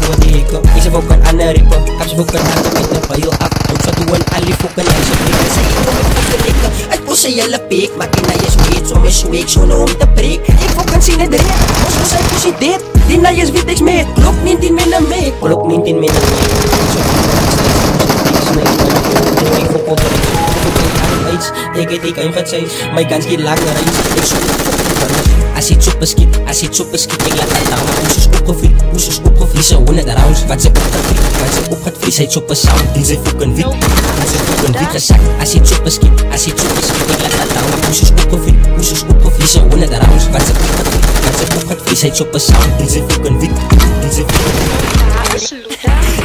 gewoon die hekkel. Ik zeg ook een andere ripper, heb ze ook een harde met een heel af. Ik zou doen een alifokken en ze prikken. Zij ik kom met de likken. Het poes een jelle peek, maar in na je zweet, zo mijn zweek, zo nou om te preek. Ik ook een zien het reek, als we zijn poesie dit. Die na je zweet niks mee, klok niet in minder mee. Klok niet in minder mee. Ik het ik kan zijn, my guns get langer eens. Ik zoek als je chopperskit, ik laat het down. Hoe ze opgevries, ze 100 rounds. Wat ze opgevries, hij chopper sound. Die ze fucking wit, gezakt. Als je chopperskit, ik laat het down. Hoe ze opgevries, ze 100 rounds. Wat ze opgevries, hij chopper sound. Die ze fucking wit,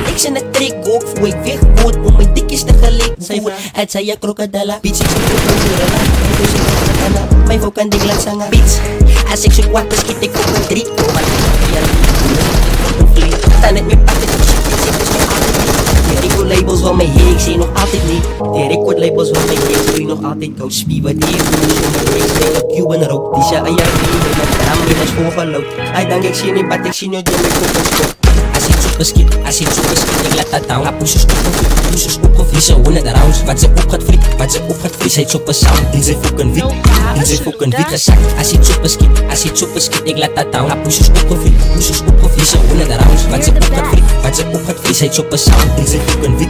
ik zijn een trick ook voor ik wegboot om mijn dikjes te gelijk voel. Het zei je krokodilla, bitch, ik zoek een mijn vrouw kan ding laat zangen, bitch. Als ik zoek water schiet ik op een 3. Dan het meer pakken, die record labels van mijn heer, ik zie nog altijd niet. Die record labels van mijn heer, doe je nog altijd koud spieven. Die heeft een zomer, ik speel op Cuban rook. Die zei, ja, met raam in is voorgelopen. Hij denkt, ik zie niet, maar ik zie nu door mijn kop. Als je chopperskit, ik laat dat down. Hoe ze opgevries, ze 100 rounds. Wat ze opgevries, hij chopper sound. Die ze fucking wit, gezakt. Als je chopperskit, ik laat dat down. Hoe ze opgevries, ze 100 rounds. Wat ze opgevries, hij chopper sound. Die ze fucking wit,